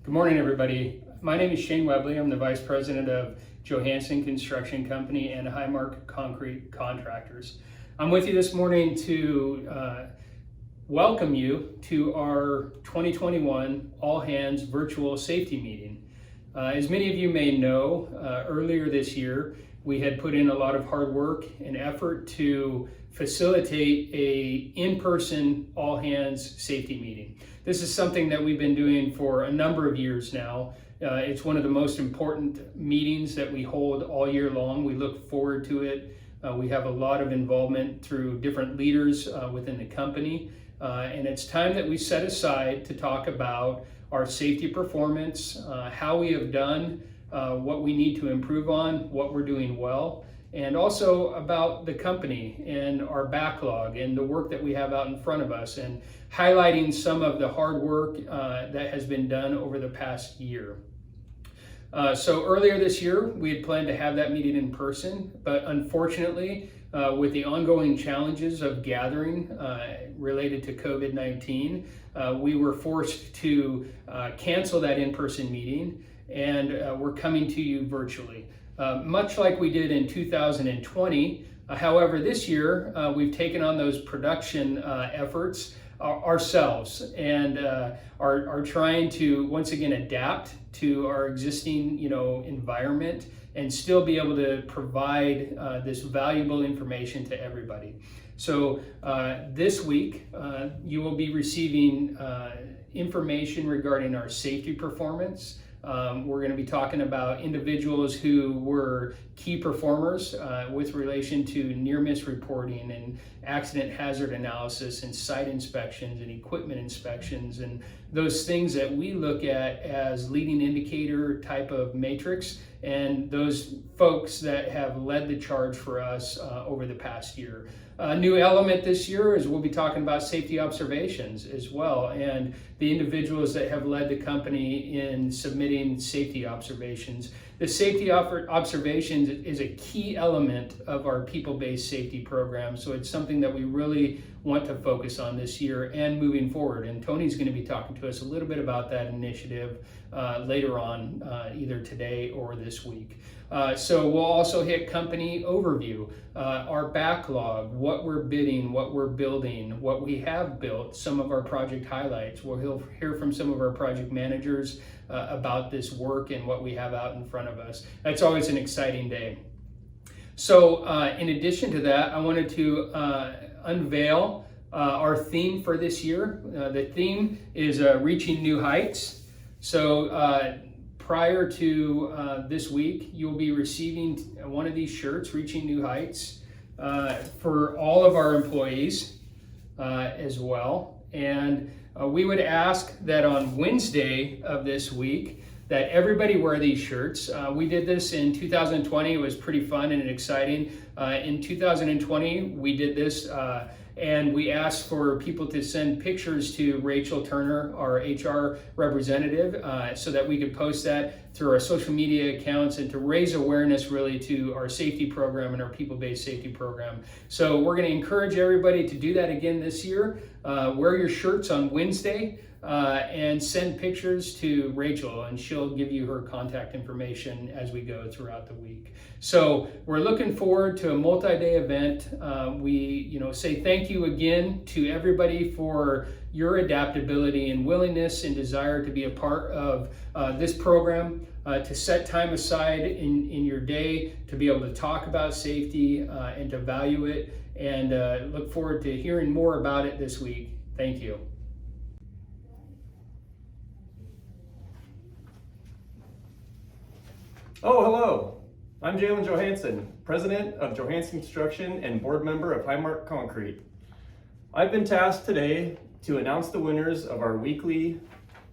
Good morning, everybody. My name is Shane Webley. I'm the Vice President of Johansson Construction Company and Highmark Concrete Contractors. I'm with you this morning to welcome you to our 2021 All Hands Virtual Safety Meeting. As many of you may know, earlier this year, we had put in a lot of hard work and effort to facilitate a in-person all hands safety meeting. This is something that we've been doing for a number of years now. It's one of the most important meetings that we hold all year long. We look forward to it. We have a lot of involvement through different leaders within the company. And it's time that we set aside to talk about our safety performance, how we have done, what we need to improve on, what we're doing well, and also about the company and our backlog and the work that we have out in front of us, and highlighting some of the hard work that has been done over the past year. So earlier this year, we had planned to have that meeting in person, but unfortunately, with the ongoing challenges of gathering related to COVID-19, we were forced to cancel that in-person meeting, and we're coming to you virtually. Much like we did in 2020, however, this year we've taken on those production efforts ourselves and are trying to once again adapt to our existing environment and still be able to provide this valuable information to everybody. So this week you will be receiving information regarding our safety performance. We're going to be talking about individuals who were key performers with relation to near-miss reporting and accident hazard analysis and site inspections and equipment inspections and those things that we look at as leading indicator type of matrix, and those folks that have led the charge for us over the past year. A new element this year is we'll be talking about safety observations as well, and the individuals that have led the company in submitting safety observations. The safety observations is a key element of our people-based safety program, so it's something that we really want to focus on this year and moving forward. And Tony's going to be talking to us a little bit about that initiative later on, either today or this week. So we'll also hit company overview, our backlog, what we're bidding, what we're building, what we have built, some of our project highlights. We'll hear from some of our project managers about this work and what we have out in front of us. That's always an exciting day. So in addition to that, I wanted to unveil our theme for this year. The theme is Reaching New Heights. So prior to this week, you'll be receiving one of these shirts, Reaching New Heights, for all of our employees as well. And we would ask that on Wednesday of this week that everybody wear these shirts. We did this in 2020. It was pretty fun and exciting. In 2020, we did this and we asked for people to send pictures to Rachel Turner, our HR representative, so that we could post that through our social media accounts and to raise awareness really to our safety program and our people-based safety program. So we're going to encourage everybody to do that again this year. Wear your shirts on Wednesday and send pictures to Rachel, and she'll give you her contact information as we go throughout the week. So we're looking forward to a multi-day event. We say thank you again to everybody for your adaptability and willingness and desire to be a part of this program, to set time aside in your day to be able to talk about safety and to value it, and look forward to hearing more about it this week. Thank you. Oh, hello. I'm Jalen Johansson, President of Johansson Construction and board member of Highmark Concrete. I've been tasked today to announce the winners of our weekly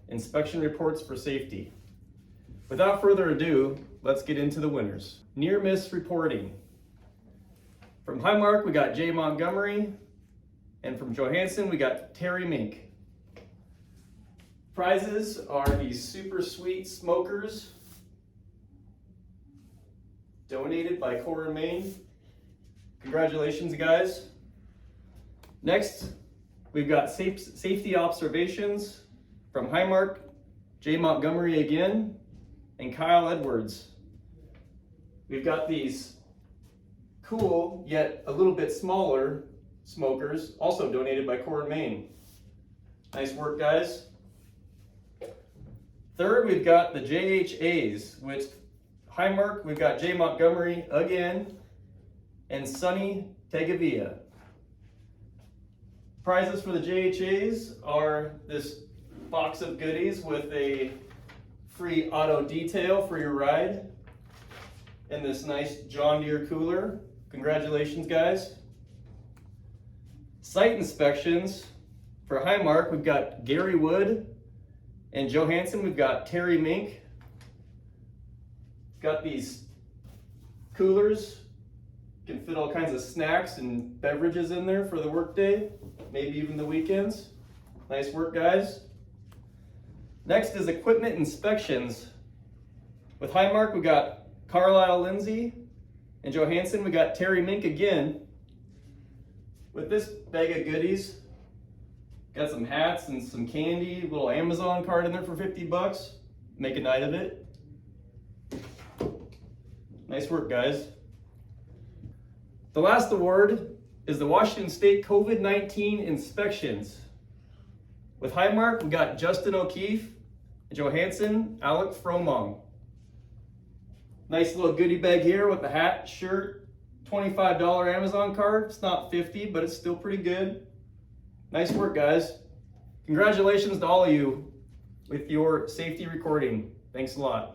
inspection reports for safety. Without further ado, let's get into the winners. Near miss reporting. From Highmark, we got Jay Montgomery, and from Johansson, we got Terry Mink. Prizes are these super sweet smokers donated by Core & Main. Congratulations, guys. Next, we've got safety observations from Highmark Jay Montgomery again, and Kyle Edwards. We've got these cool, yet a little bit smaller smokers, also donated by Core & Main. Nice work, guys. Third, we've got the JHAs, which Highmark, we've got Jay Montgomery again, and Sonny Tegavia. Prizes for the JHAs are this box of goodies with a free auto detail for your ride, and this nice John Deere cooler. Congratulations, guys. Site inspections for Highmark, we've got Gary Wood, and Johansson, we've got Terry Mink. Got these coolers, can fit all kinds of snacks and beverages in there for the workday, maybe even the weekends. Nice work, guys. Next is equipment inspections. With Highmark, we got Carlisle Lindsay, and Johansson, we got Terry Mink again. With this bag of goodies, got some hats and some candy, little Amazon card in there for $50. Make a night of it. Nice work, guys. The last award is the Washington State COVID-19 inspections. With Highmark, we got Justin O'Keefe, and Johansson, Alec Fromong. Nice little goodie bag here with the hat, shirt, $25 Amazon card. It's not $50, but it's still pretty good. Nice work, guys. Congratulations to all of you with your safety recording. Thanks a lot.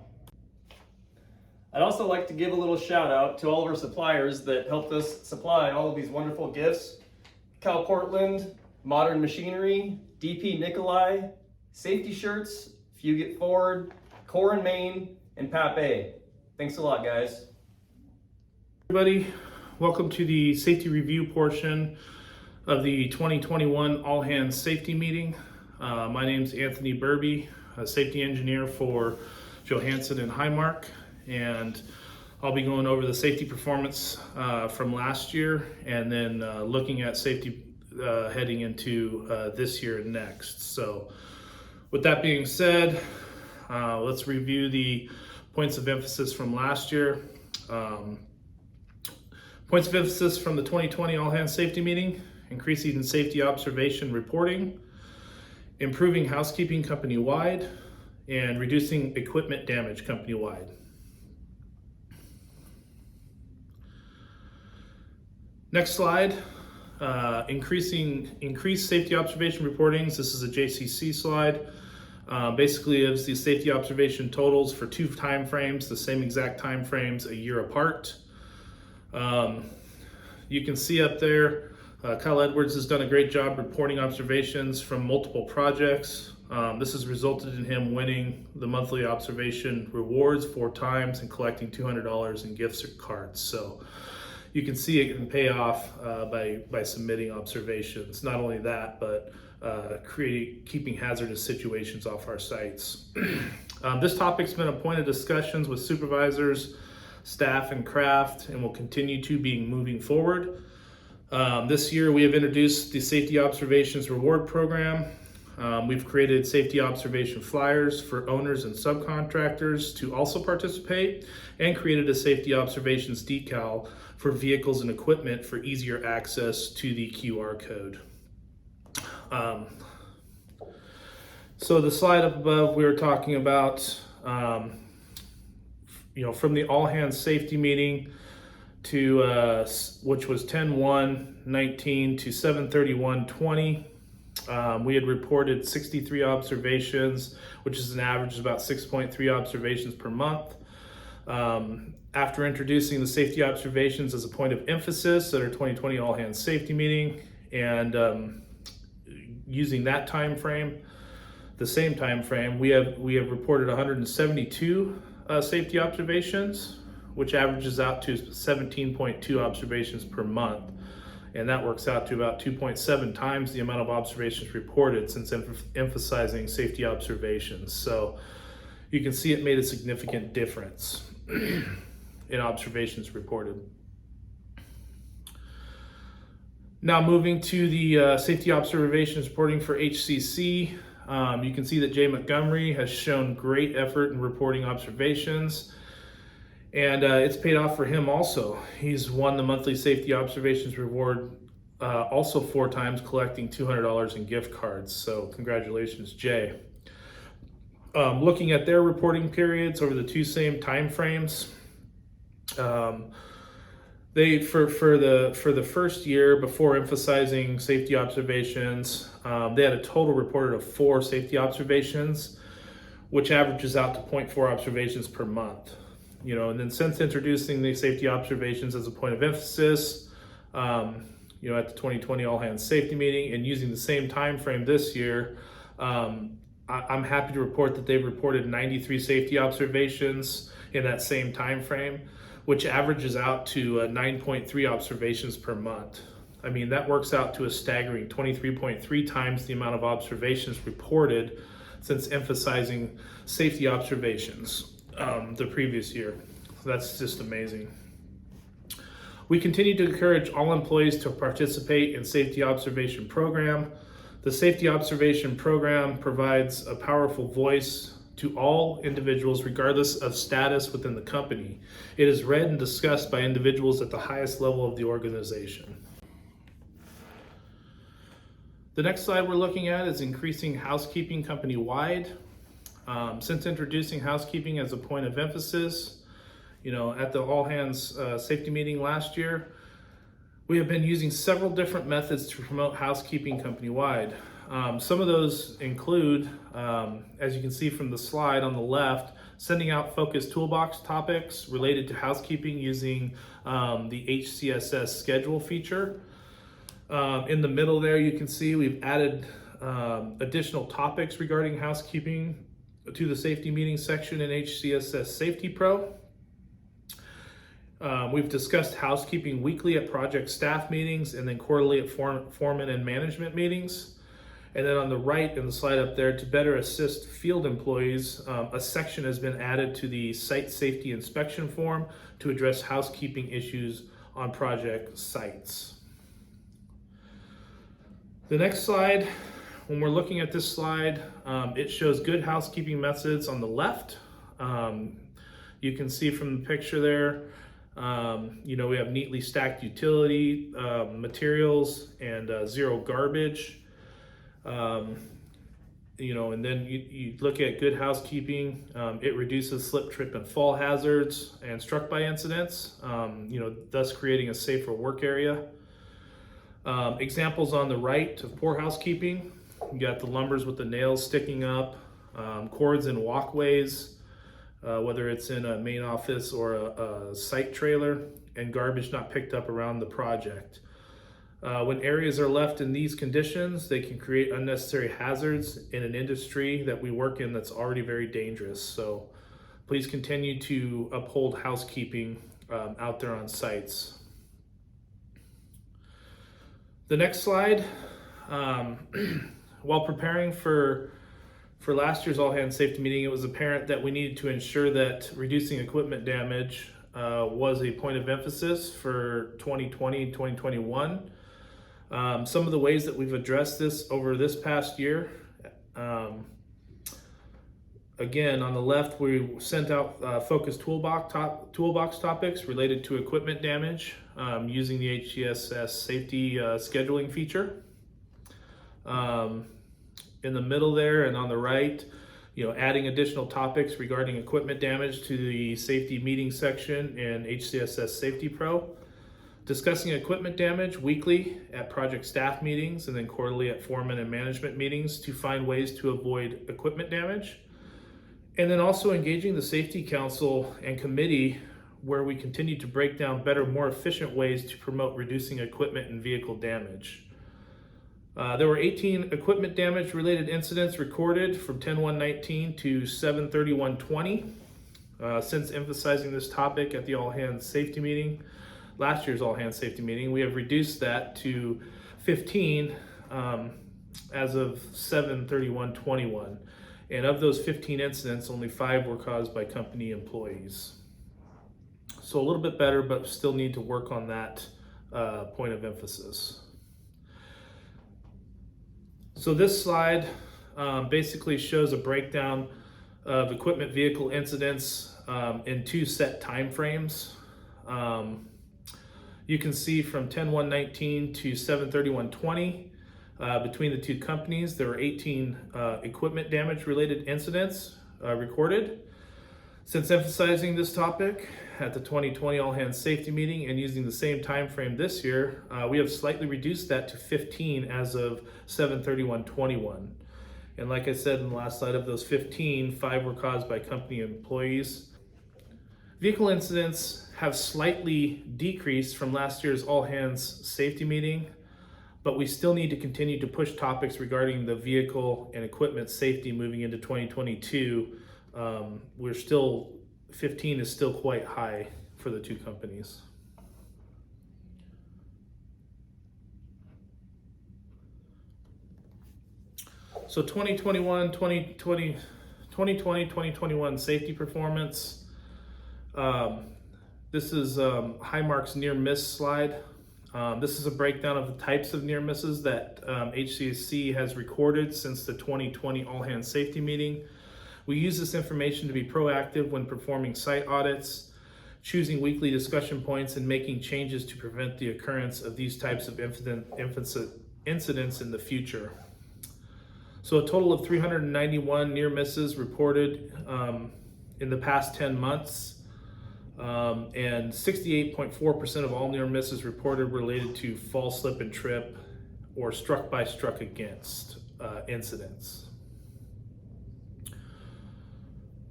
I'd also like to give a little shout out to all of our suppliers that helped us supply all of these wonderful gifts. Cal Portland, Modern Machinery, DP Nikolai, Safety Shirts, Fugit Ford, Core & Main, and Pape. Thanks a lot, guys. Everybody, welcome to the safety review portion of the 2021 All Hands Safety Meeting. My name is Anthony Burby, a safety engineer for Johansson and Highmark, and I'll be going over the safety performance from last year and then looking at safety heading into this year and next. So with that being said, let's review the points of emphasis from last year. Points of emphasis from the 2020 All Hands Safety Meeting: increasing safety observation reporting, improving housekeeping company-wide, and reducing equipment damage company-wide. Next slide, increased safety observation reportings. This is a JCC slide. Basically gives the safety observation totals for 2 time frames, the same exact time frames a year apart. You can see up there, Kyle Edwards has done a great job reporting observations from multiple projects. This has resulted in him winning the monthly observation rewards 4 times and collecting $200 in gift cards. So you can see it can pay off by submitting observations. Not only that, but keeping hazardous situations off our sites. This topic's been a point of discussions with supervisors, staff, and craft, and will continue to be moving forward. This year we have introduced the Safety Observations Reward Program. We've created safety observation flyers for owners and subcontractors to also participate, and created a safety observations decal for vehicles and equipment for easier access to the QR code. So the slide up above, we were talking about, from the all hands safety meeting to, which was 10/1/19 to 7/31/20. We had reported 63 observations, which is an average of about 6.3 observations per month. After introducing the safety observations as a point of emphasis at our 2020 all hands safety meeting, and using that time frame, the same time frame, we have reported 172 safety observations, which averages out to 17.2 observations per month, and that works out to about 2.7 times the amount of observations reported since emphasizing safety observations. So you can see it made a significant difference in observations reported. Now moving to the safety observations reporting for HCC. You can see that Jay Montgomery has shown great effort in reporting observations, and it's paid off for him also. He's won the monthly safety observations reward also 4 times, collecting $200 in gift cards. So congratulations, Jay. Looking at their reporting periods over the 2 same time frames, they for the first year before emphasizing safety observations, they had a total reported of 4 safety observations, which averages out to 0.4 observations per month. And then since introducing the safety observations as a point of emphasis, at the 2020 All Hands Safety Meeting and using the same time frame this year, I'm happy to report that they've reported 93 safety observations in that same time frame, which averages out to 9.3 observations per month. I mean, that works out to a staggering 23.3 times the amount of observations reported since emphasizing safety observations the previous year. So that's just amazing. We continue to encourage all employees to participate in Safety Observation Program. The Safety Observation Program provides a powerful voice to all individuals regardless of status within the company. It is read and discussed by individuals at the highest level of the organization. The next slide we're looking at is increasing housekeeping company-wide. Since introducing housekeeping as a point of emphasis, at the All Hands Safety Meeting last year, we have been using several different methods to promote housekeeping company-wide. Some of those include, as you can see from the slide on the left, sending out focused toolbox topics related to housekeeping using the HCSS schedule feature. In the middle there, you can see we've added additional topics regarding housekeeping to the safety meeting section in HCSS Safety Pro. We've discussed housekeeping weekly at project staff meetings and then quarterly at foreman and management meetings. And then on the right in the slide up there, to better assist field employees, a section has been added to the site safety inspection form to address housekeeping issues on project sites. The next slide, when we're looking at this slide, it shows good housekeeping methods on the left. You can see from the picture there, we have neatly stacked utility materials and 0 garbage. And then you look at good housekeeping, it reduces slip, trip, and fall hazards and struck by incidents, thus creating a safer work area. Examples on the right of poor housekeeping, you got the lumbers with the nails sticking up, cords and walkways, whether it's in a main office or a site trailer, and garbage not picked up around the project. When areas are left in these conditions, they can create unnecessary hazards in an industry that we work in that's already very dangerous. So please continue to uphold housekeeping out there on sites. The next slide, while preparing for last year's All Hands Safety Meeting, it was apparent that we needed to ensure that reducing equipment damage was a point of emphasis for 2020 and 2021. Some of the ways that we've addressed this over this past year, again, on the left, we sent out focused toolbox topics related to equipment damage using the HCSS safety scheduling feature. In the middle there and on the right, adding additional topics regarding equipment damage to the safety meeting section in HCSS Safety Pro. Discussing equipment damage weekly at project staff meetings and then quarterly at foreman and management meetings to find ways to avoid equipment damage. And then also engaging the Safety Council and Committee, where we continue to break down better, more efficient ways to promote reducing equipment and vehicle damage. There were 18 equipment damage related incidents recorded from 10/1/19 to 7/31/20. Since emphasizing this topic at the All Hands Safety Meeting, last year's All Hands Safety Meeting, we have reduced that to 15 as of 7/31/21. And of those 15 incidents, only 5 were caused by company employees. So a little bit better, but still need to work on that point of emphasis. So this slide basically shows a breakdown of equipment vehicle incidents in two set time frames. You can see from 10/1/19 to 7/31/20, between the two companies, there were 18 equipment damage related incidents recorded. Since emphasizing this topic at the 2020 All Hands Safety Meeting and using the same time frame this year, we have slightly reduced that to 15 as of 7/31/21. And like I said in the last slide, of those 15, 5 were caused by company employees. Vehicle incidents have slightly decreased from last year's All Hands Safety Meeting, but we still need to continue to push topics regarding the vehicle and equipment safety moving into 2022. 15 is still quite high for the two companies. So 2020-2021 safety performance. This is Highmark's near miss slide. This is a breakdown of the types of near misses that HCSC has recorded since the 2020 All Hands Safety Meeting. We use this information to be proactive when performing site audits, choosing weekly discussion points, and making changes to prevent the occurrence of these types of incidents in the future. So a total of 391 near misses reported in the past 10 months. And 68.4% of all near misses reported related to fall, slip, and trip or struck by, struck against incidents.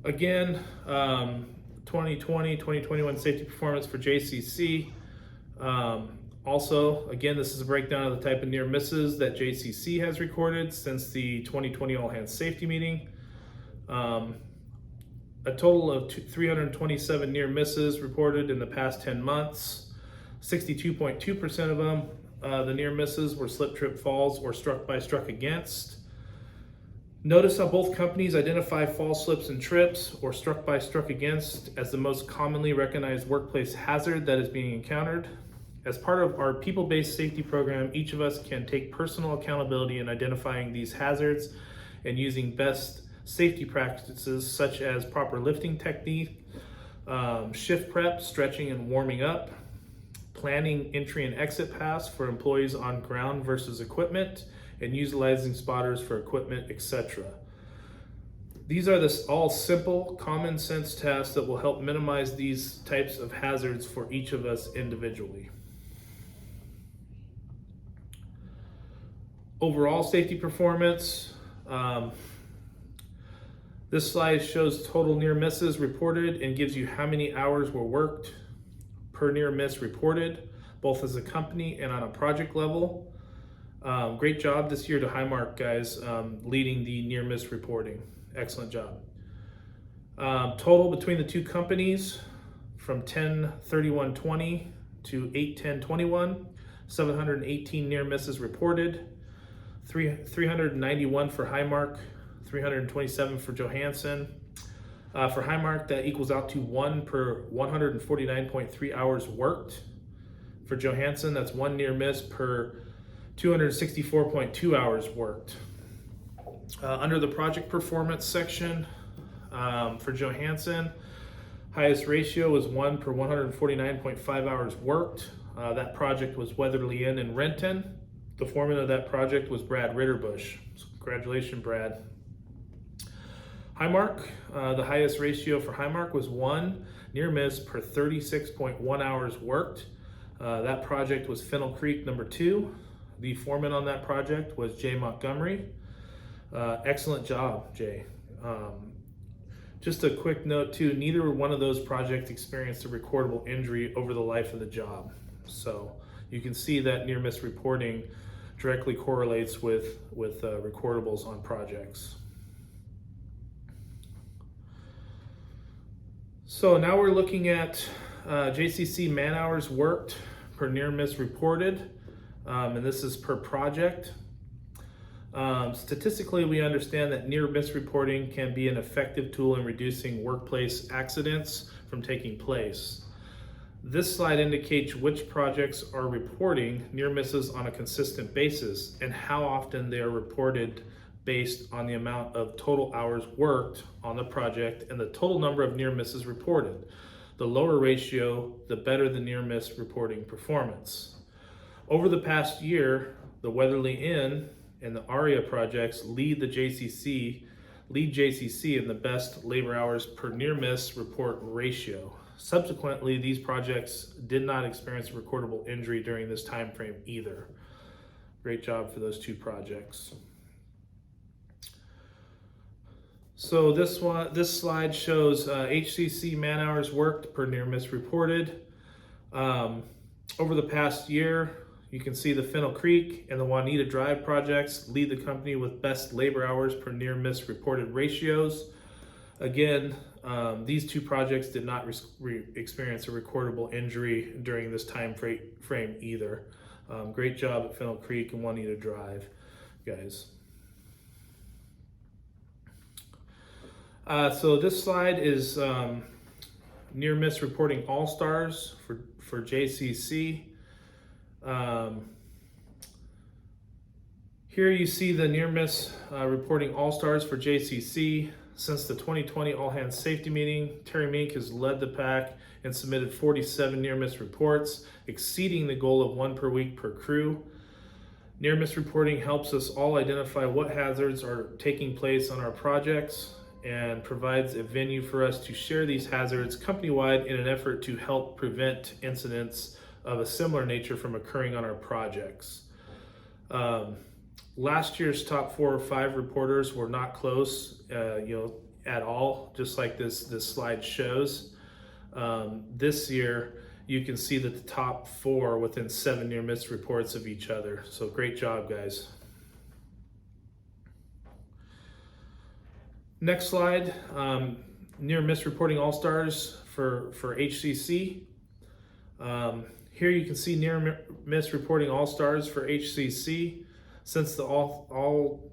Again, 2020-2021 safety performance for JCC. Also, again, this is a breakdown of the type of near misses that JCC has recorded since the 2020 All Hands Safety Meeting. A total of 327 near misses reported in the past 10 months. 62.2% of them, the near misses were slip, trip, falls, or struck by, struck against. Notice how both companies identify fall, slips, and trips, or struck by, struck against, as the most commonly recognized workplace hazard that is being encountered. As part of our people-based safety program, each of us can take personal accountability in identifying these hazards and using best safety practices such as proper lifting technique, shift prep, stretching and warming up, planning entry and exit paths for employees on ground versus equipment, and utilizing spotters for equipment, etc. These are all simple, common sense tasks that will help minimize these types of hazards for each of us individually. Overall safety performance. This slide shows total near misses reported and gives you how many hours were worked per near miss reported, both as a company and on a project level. Great job this year to Highmark, guys, leading the near miss reporting. Excellent job. Total between the two companies from 10/31/20 to 8/10/21, 718 near misses reported, 391 for Highmark, 327 for Johansson. For Highmark, that equals out to 1 per 149.3 hours worked. For Johansson, that's 1 near miss per 264.2 hours worked. Under the project performance section, for Johansson, highest ratio was 1 per 149.5 hours worked. That project was Weatherly Inn in Renton. The foreman of that project was Brad Ritterbush. So congratulations, Brad. Highmark, the highest ratio for Highmark was 1 near miss per 36.1 hours worked. That project was Fennel Creek number 2. The foreman on that project was Jay Montgomery. Excellent job, Jay. Just a quick note too, neither one of those projects experienced a recordable injury over the life of the job. So you can see that near miss reporting directly correlates with recordables on projects. So now we're looking at JCC man hours worked per near miss reported, and this is per project. Statistically, we understand that near miss reporting can be an effective tool in reducing workplace accidents from taking place. This slide indicates which projects are reporting near misses on a consistent basis and how often they are reported based on the amount of total hours worked on the project and the total number of near misses reported. The lower ratio, the better the near miss reporting performance. Over the past year, the Weatherly Inn and the ARIA projects lead JCC in the best labor hours per near miss report ratio. Subsequently, these projects did not experience a recordable injury during this time frame either. Great job for those two projects. So this slide shows HCC man hours worked per near miss reported. Over the past year, you can see the Fennel Creek and the Juanita Drive projects lead the company with best labor hours per near miss reported ratios. Again, these two projects did not experience a recordable injury during this time frame either. Great job at Fennel Creek and Juanita Drive, guys. So this slide is near miss reporting all-stars for JCC. Here you see the near miss reporting all-stars for JCC. Since the 2020 all hands safety meeting, Terry Mink has led the pack and submitted 47 near miss reports, exceeding the goal of 1 per week per crew. Near miss reporting helps us all identify what hazards are taking place on our projects and provides a venue for us to share these hazards company-wide in an effort to help prevent incidents of a similar nature from occurring on our projects. Last year's top 4 or 5 reporters were not close, at all, just like this slide shows. This year, you can see that the top 4 within 7 near miss reports of each other. So great job, guys. Next slide, near miss reporting all-stars for HCC. Here you can see near miss reporting all-stars for HCC. Since the all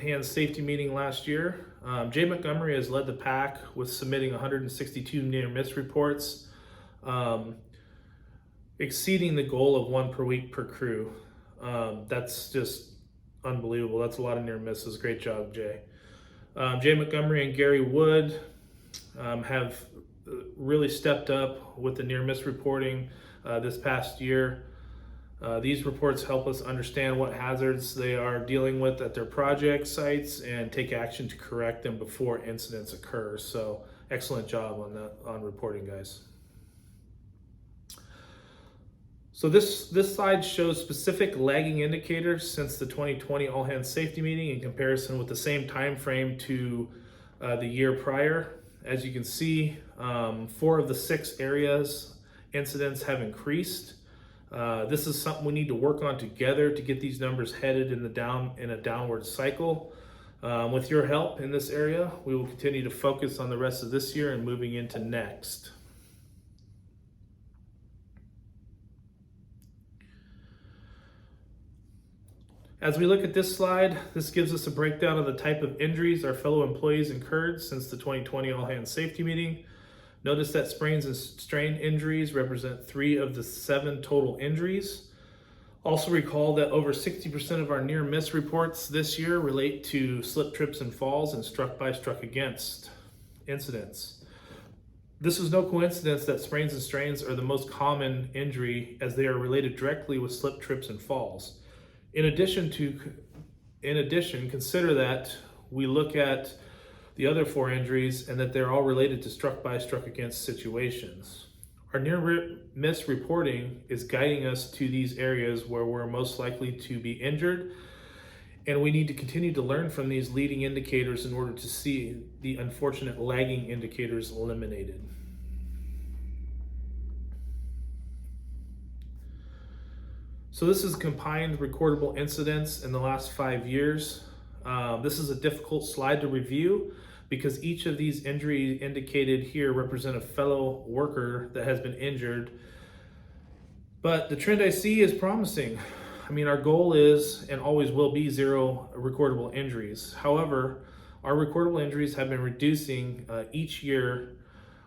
hands safety meeting last year, Jay Montgomery has led the pack with submitting 162 near miss reports, exceeding the goal of 1 per week per crew. That's just unbelievable. That's a lot of near misses. Great job, Jay. Jay Montgomery and Gary Wood have really stepped up with the near miss reporting this past year. These reports help us understand what hazards they are dealing with at their project sites and take action to correct them before incidents occur. So excellent job on reporting, guys. So this slide shows specific lagging indicators since the 2020 all hands safety meeting in comparison with the same time frame to the year prior. As you can see, 4 of the 6 areas incidents have increased. This is something we need to work on together to get these numbers headed in a downward cycle. With your help in this area, we will continue to focus on the rest of this year and moving into next. As we look at this slide, this gives us a breakdown of the type of injuries our fellow employees incurred since the 2020 all hands safety meeting. Notice that sprains and strain injuries represent 3 of the 7 total injuries. Also recall that over 60% of our near miss reports this year relate to slip, trips, and falls and struck by, struck against incidents. This is no coincidence that sprains and strains are the most common injury, as they are related directly with slip, trips, and falls. In addition, consider that we look at the other 4 injuries and that they're all related to struck by, struck against situations. Our near miss reporting is guiding us to these areas where we're most likely to be injured, and we need to continue to learn from these leading indicators in order to see the unfortunate lagging indicators eliminated. So this is combined recordable incidents in the last 5 years. This is a difficult slide to review because each of these injuries indicated here represent a fellow worker that has been injured. But the trend I see is promising. I mean, our goal is and always will be 0 recordable injuries. However, our recordable injuries have been reducing each year,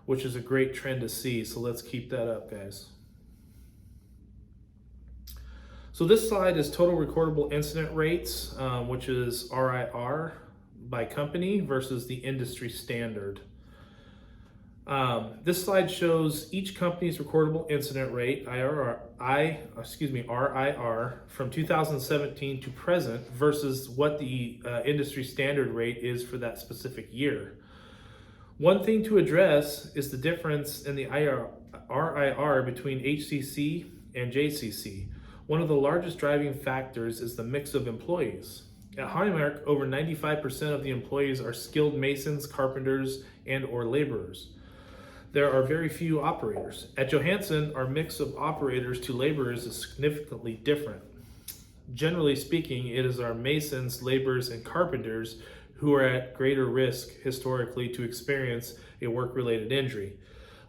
which is a great trend to see. So let's keep that up, guys. So So this slide is total recordable incident rates, which is RIR by company versus the industry standard. This slide shows each company's recordable incident rate, RIR, from 2017 to present versus what the industry standard rate is for that specific year. One thing to address is the difference in the RIR between HCC and JCC. One of the largest driving factors is the mix of employees. At Highmark, over 95% of the employees are skilled masons, carpenters, and or laborers. There are very few operators. At Johansen, our mix of operators to laborers is significantly different. Generally speaking, it is our masons, laborers, and carpenters who are at greater risk historically to experience a work-related injury.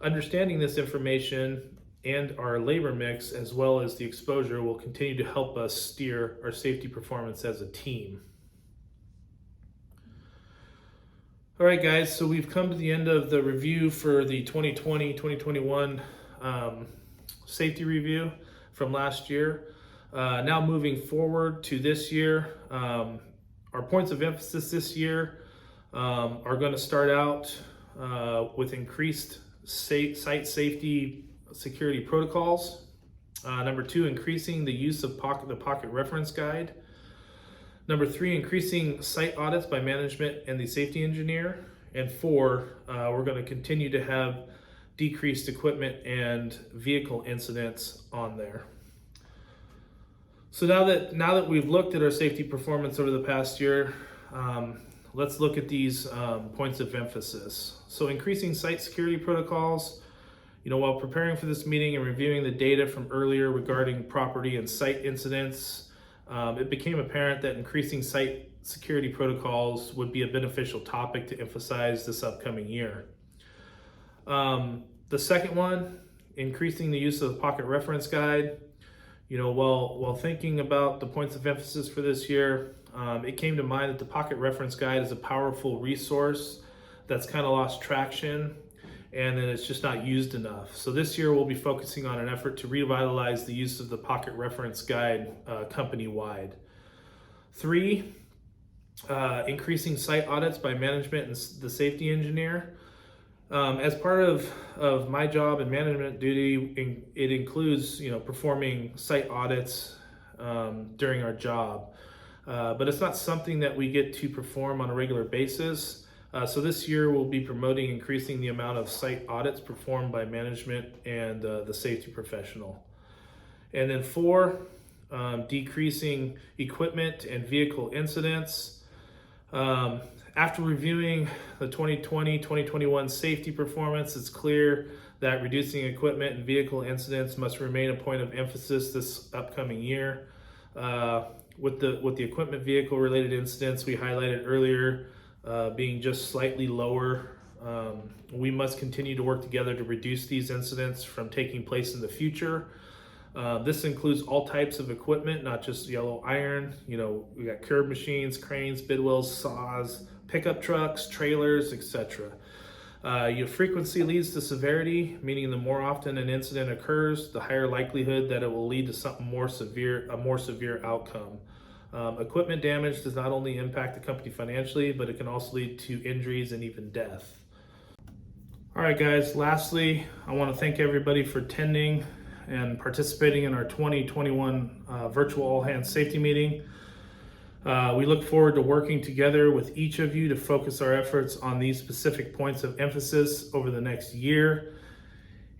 Understanding this information and our labor mix, as well as the exposure, will continue to help us steer our safety performance as a team. All right, guys, so we've come to the end of the review for the 2020-2021 safety review from last year. Now moving forward to this year, our points of emphasis this year are going to start out with increased site safety security protocols. Number 2, increasing the use of the pocket reference guide. Number 3, increasing site audits by management and the safety engineer. And 4, we're going to continue to have decreased equipment and vehicle incidents on there. So now that we've looked at our safety performance over the past year, let's look at these points of emphasis. So increasing site security protocols. While preparing for this meeting and reviewing the data from earlier regarding property and site incidents, it became apparent that increasing site security protocols would be a beneficial topic to emphasize this upcoming year. The second one, increasing the use of the pocket reference guide. While thinking about the points of emphasis for this year, it came to mind that the pocket reference guide is a powerful resource that's kind of lost traction, and then it's just not used enough. So this year we'll be focusing on an effort to revitalize the use of the pocket reference guide company-wide. 3, increasing site audits by management and the safety engineer. As part of my job and management duty, it includes performing site audits during our job, but it's not something that we get to perform on a regular basis. So this year we'll be promoting increasing the amount of site audits performed by management and the safety professional. And then 4, decreasing equipment and vehicle incidents. After reviewing the 2020-2021 safety performance, it's clear that reducing equipment and vehicle incidents must remain a point of emphasis this upcoming year. With the equipment vehicle related incidents we highlighted earlier, being just slightly lower, we must continue to work together to reduce these incidents from taking place in the future. This includes all types of equipment, not just yellow iron. We got curb machines, cranes, bidwells, saws, pickup trucks, trailers, etc. Your frequency leads to severity, meaning the more often an incident occurs, the higher likelihood that it will lead to something a more severe outcome. Equipment damage does not only impact the company financially, but it can also lead to injuries and even death. All right, guys, lastly, I want to thank everybody for attending and participating in our 2021 virtual all hands safety meeting. We look forward to working together with each of you to focus our efforts on these specific points of emphasis over the next year,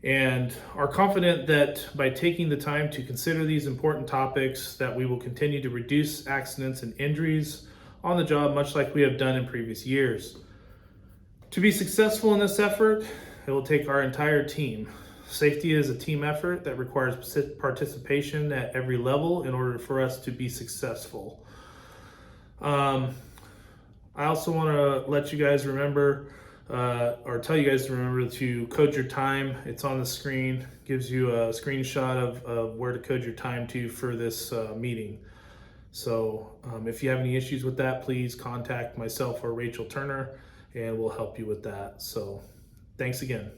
and are confident that by taking the time to consider these important topics, that we will continue to reduce accidents and injuries on the job, much like we have done in previous years. To be successful in this effort, it will take our entire team. Safety is a team effort that requires participation at every level in order for us to be successful. I also want to let you guys remember, or tell you guys to remember to code your time. It's on the screen, gives you a screenshot of where to code your time to for this meeting. So if you have any issues with that, please contact myself or Rachel Turner, and we'll help you with that. So thanks again.